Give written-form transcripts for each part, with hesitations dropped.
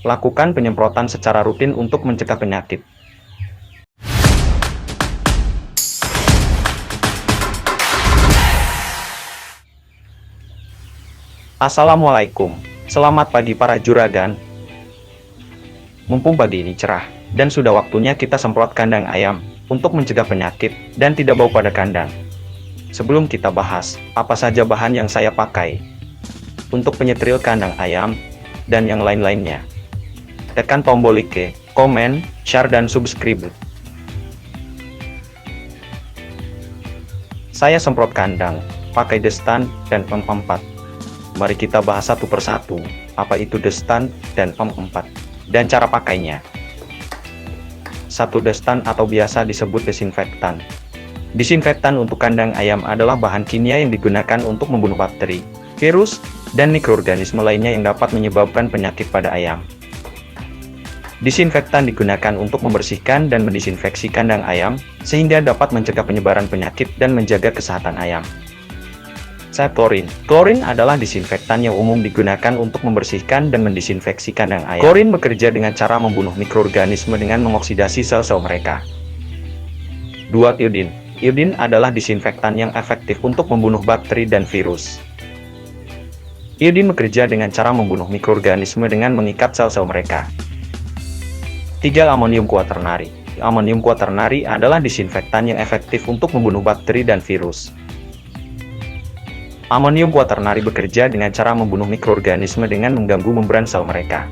Lakukan penyemprotan secara rutin untuk mencegah penyakit. Assalamualaikum. Selamat pagi para juragan. Mumpung pagi ini cerah, dan sudah waktunya kita semprot kandang ayam untuk mencegah penyakit dan tidak bau pada kandang. Sebelum kita bahas apa saja bahan yang saya pakai untuk penyetril kandang ayam dan yang lain-lainnya, tekan tombol like, komen, share, dan subscribe. Saya semprot kandang pakai destan dan pem 4. Mari kita bahas satu persatu apa itu destan dan pem 4 dan cara pakainya. Satu, destan atau biasa disebut desinfektan. Disinfektan untuk kandang ayam adalah bahan kimia yang digunakan untuk membunuh bakteri, virus, dan mikroorganisme lainnya yang dapat menyebabkan penyakit pada ayam. Disinfektan digunakan untuk membersihkan dan mendisinfeksi kandang ayam, sehingga dapat mencegah penyebaran penyakit dan menjaga kesehatan ayam. Klorin. Klorin adalah disinfektan yang umum digunakan untuk membersihkan dan mendisinfeksi kandang ayam. Klorin bekerja dengan cara membunuh mikroorganisme dengan mengoksidasi sel-sel mereka. 2. Iodin. Iodin adalah disinfektan yang efektif untuk membunuh bakteri dan virus. Iodin bekerja dengan cara membunuh mikroorganisme dengan mengikat sel-sel mereka. 3. Amonium kuaternari. Amonium kuaternari adalah disinfektan yang efektif untuk membunuh bakteri dan virus. Amonium kuaternari bekerja dengan cara membunuh mikroorganisme dengan mengganggu membran sel mereka.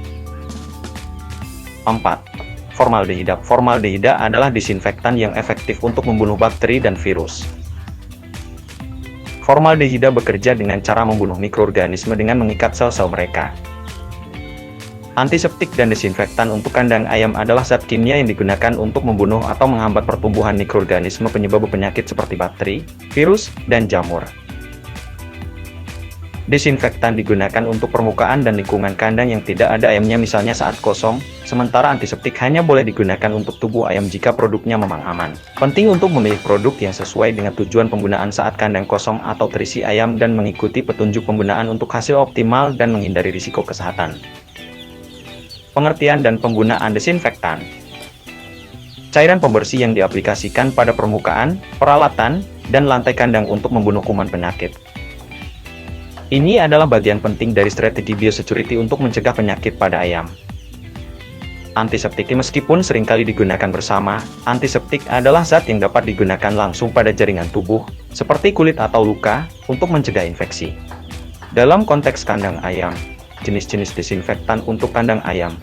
4. Formaldehida. Formaldehida adalah disinfektan yang efektif untuk membunuh bakteri dan virus. Formaldehida bekerja dengan cara membunuh mikroorganisme dengan mengikat sel-sel mereka. Antiseptik dan desinfektan untuk kandang ayam adalah zat kimia yang digunakan untuk membunuh atau menghambat pertumbuhan mikroorganisme penyebab penyakit seperti bakteri, virus, dan jamur. Desinfektan digunakan untuk permukaan dan lingkungan kandang yang tidak ada ayamnya, misalnya saat kosong, sementara antiseptik hanya boleh digunakan untuk tubuh ayam jika produknya memang aman. Penting untuk memilih produk yang sesuai dengan tujuan penggunaan saat kandang kosong atau terisi ayam dan mengikuti petunjuk penggunaan untuk hasil optimal dan menghindari risiko kesehatan. Pengertian dan penggunaan desinfektan. Cairan pembersih yang diaplikasikan pada permukaan, peralatan, dan lantai kandang untuk membunuh kuman penyakit. Ini adalah bagian penting dari strategi biosecurity untuk mencegah penyakit pada ayam. Antiseptik. Meskipun seringkali digunakan bersama, antiseptik adalah zat yang dapat digunakan langsung pada jaringan tubuh, seperti kulit atau luka, untuk mencegah infeksi. Dalam konteks kandang ayam, jenis-jenis desinfektan untuk kandang ayam.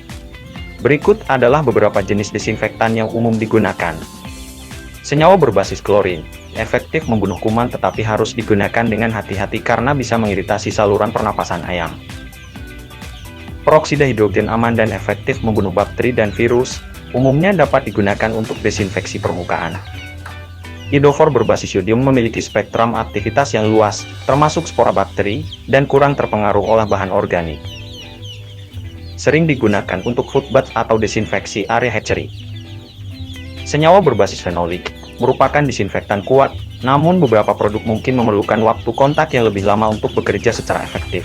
Berikut adalah beberapa jenis desinfektan yang umum digunakan. Senyawa berbasis klorin, efektif membunuh kuman tetapi harus digunakan dengan hati-hati karena bisa mengiritasi saluran pernapasan ayam. Peroksida hidrogen aman dan efektif membunuh bakteri dan virus, umumnya dapat digunakan untuk desinfeksi permukaan. Iodofor berbasis yodium memiliki spektrum aktivitas yang luas, termasuk spora bakteri, dan kurang terpengaruh oleh bahan organik. Sering digunakan untuk food bath atau desinfeksi area hatchery. Senyawa berbasis fenolik merupakan disinfektan kuat, namun beberapa produk mungkin memerlukan waktu kontak yang lebih lama untuk bekerja secara efektif.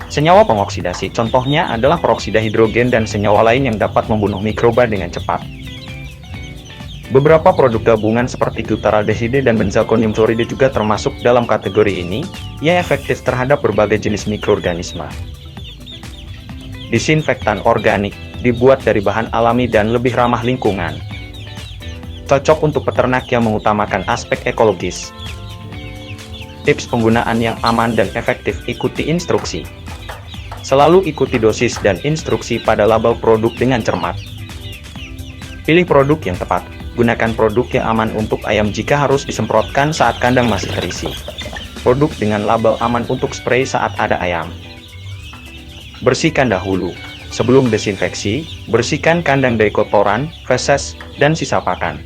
Senyawa pengoksidasi, contohnya adalah peroksida hidrogen dan senyawa lain yang dapat membunuh mikroba dengan cepat. Beberapa produk gabungan seperti glutaraldehyde dan benzalkonium klorida juga termasuk dalam kategori ini, yang efektif terhadap berbagai jenis mikroorganisme. Disinfektan organik dibuat dari bahan alami dan lebih ramah lingkungan. Cocok untuk peternak yang mengutamakan aspek ekologis. Tips penggunaan yang aman dan efektif: ikuti instruksi. Selalu ikuti dosis dan instruksi pada label produk dengan cermat. Pilih produk yang tepat. Gunakan produk yang aman untuk ayam jika harus disemprotkan saat kandang masih terisi. Produk dengan label aman untuk spray saat ada ayam. Bersihkan dahulu. Sebelum desinfeksi, bersihkan kandang dari kotoran, feses, dan sisa pakan.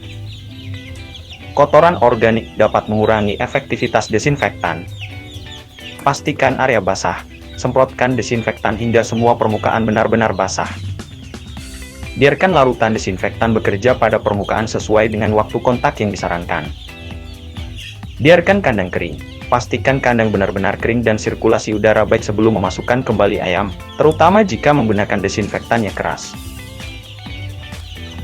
Kotoran organik dapat mengurangi efektivitas desinfektan. Pastikan area basah. Semprotkan desinfektan hingga semua permukaan benar-benar basah. Biarkan larutan desinfektan bekerja pada permukaan sesuai dengan waktu kontak yang disarankan. Biarkan kandang kering. pastikan kandang benar-benar kering dan sirkulasi udara baik sebelum memasukkan kembali ayam, terutama jika menggunakan desinfektan yang keras.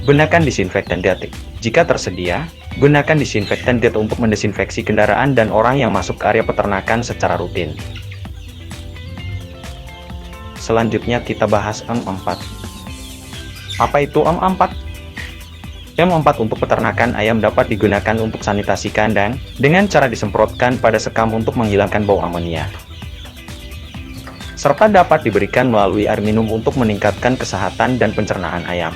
Gunakan disinfektan DEET. Jika tersedia, gunakan disinfektan DEET untuk mendesinfeksi kendaraan dan orang yang masuk ke area peternakan secara rutin. Selanjutnya kita bahas M4. Apa itu M4? M4 untuk peternakan ayam dapat digunakan untuk sanitasi kandang, dengan cara disemprotkan pada sekam untuk menghilangkan bau amonia. Serta dapat diberikan melalui air minum untuk meningkatkan kesehatan dan pencernaan ayam.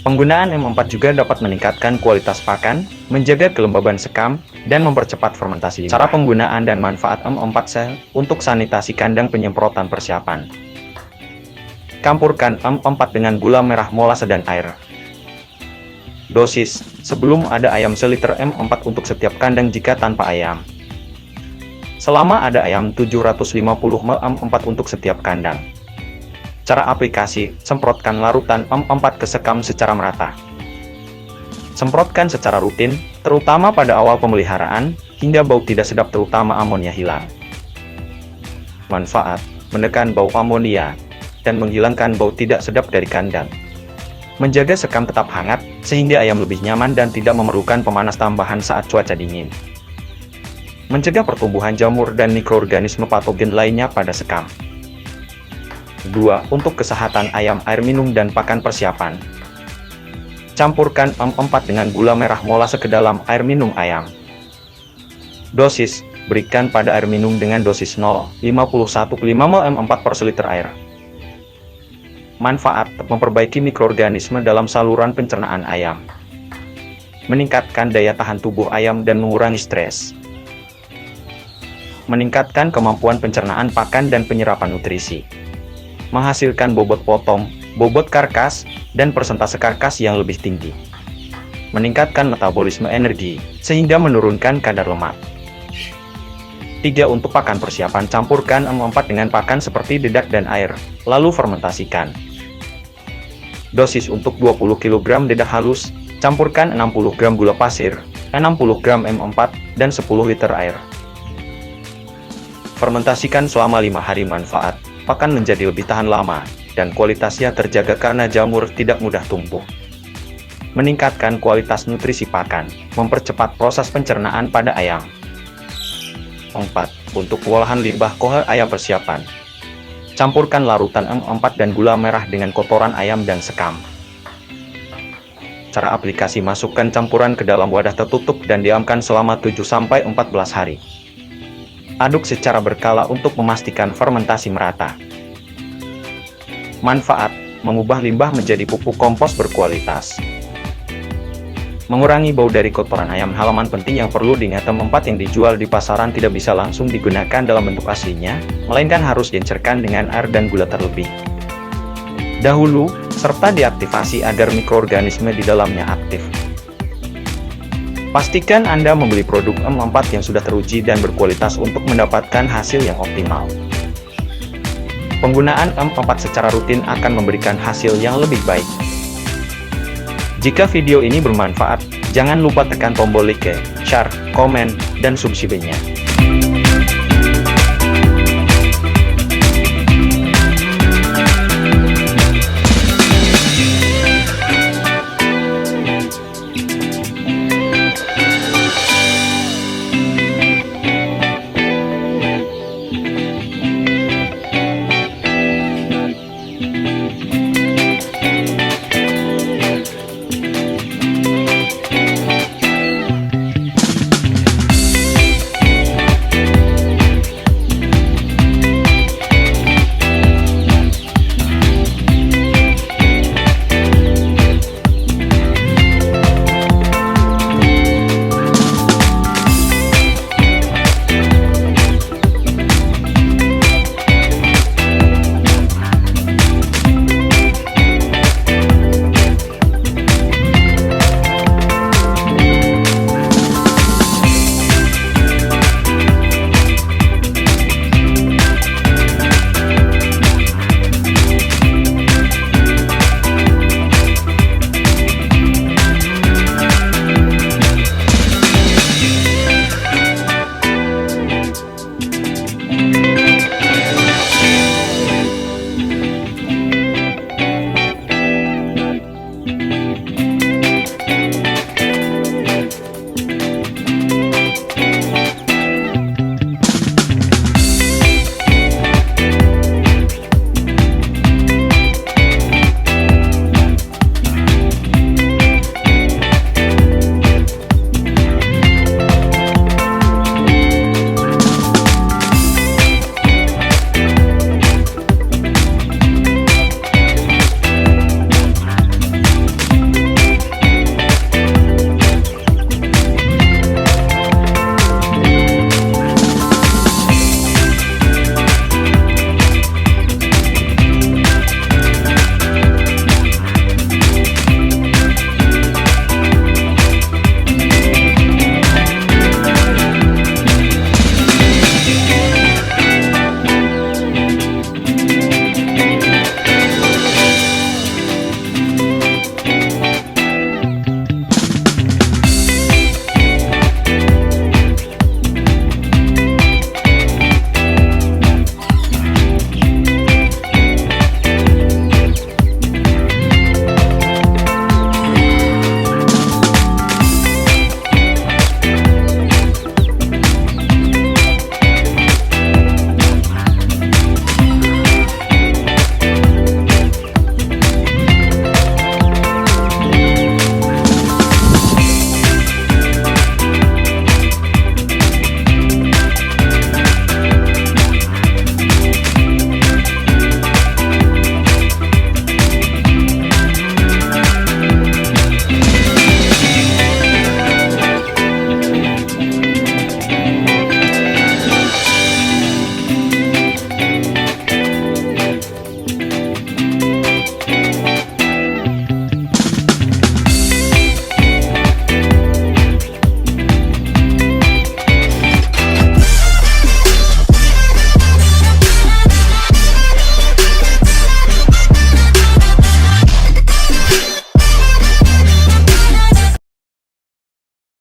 Penggunaan M4 juga dapat meningkatkan kualitas pakan, menjaga kelembaban sekam, dan mempercepat fermentasi. Cara penggunaan dan manfaat M4 sel untuk sanitasi kandang penyemprotan persiapan. Campurkan M4 dengan gula merah molase dan air. Dosis, sebelum ada ayam seliter M4 untuk setiap kandang jika tanpa ayam. Selama ada ayam 750 ml M4 untuk setiap kandang. Cara aplikasi, semprotkan larutan M4 ke sekam secara merata. Semprotkan secara rutin, terutama pada awal pemeliharaan, hingga bau tidak sedap terutama amonia hilang. Manfaat, menekan bau amonia, dan menghilangkan bau tidak sedap dari kandang. Menjaga sekam tetap hangat, sehingga ayam lebih nyaman dan tidak memerlukan pemanas tambahan saat cuaca dingin. Mencegah pertumbuhan jamur dan mikroorganisme patogen lainnya pada sekam. 2. Untuk kesehatan ayam, air minum dan pakan persiapan. Campurkan M4 dengan gula merah molase ke dalam air minum ayam. Dosis, berikan pada air minum dengan dosis 0,51 ml M4 per seliter air. Manfaat, memperbaiki mikroorganisme dalam saluran pencernaan ayam. Meningkatkan daya tahan tubuh ayam dan mengurangi stres. Meningkatkan kemampuan pencernaan pakan dan penyerapan nutrisi. Menghasilkan bobot potong, bobot karkas, dan persentase karkas yang lebih tinggi. Meningkatkan metabolisme energi, sehingga menurunkan kadar lemak. 3. Untuk pakan persiapan, campurkan M4 dengan pakan seperti dedak dan air, lalu fermentasikan. Dosis untuk 20 kg dedak halus, campurkan 60 gram gula pasir, 60 gram M4, dan 10 liter air. Fermentasikan selama 5 hari. Manfaat, pakan menjadi lebih tahan lama, dan kualitasnya terjaga karena jamur tidak mudah tumbuh. Meningkatkan kualitas nutrisi pakan, mempercepat proses pencernaan pada ayam. 4. Untuk pengolahan limbah kohe ayam persiapan. Campurkan larutan M4 dan gula merah dengan kotoran ayam dan sekam. Cara aplikasi, masukkan campuran ke dalam wadah tertutup dan diamkan selama 7-14 hari. Aduk secara berkala untuk memastikan fermentasi merata. Manfaat, mengubah limbah menjadi pupuk kompos berkualitas. Mengurangi bau dari kotoran ayam. Halaman penting yang perlu diingat, M4 yang dijual di pasaran tidak bisa langsung digunakan dalam bentuk aslinya, melainkan harus diencerkan dengan air dan gula terlebih dahulu, serta diaktifasi agar mikroorganisme di dalamnya aktif. Pastikan Anda membeli produk M4 yang sudah teruji dan berkualitas untuk mendapatkan hasil yang optimal. Penggunaan M4 secara rutin akan memberikan hasil yang lebih baik. Jika video ini bermanfaat, jangan lupa tekan tombol like, share, komen, dan subscribe-nya.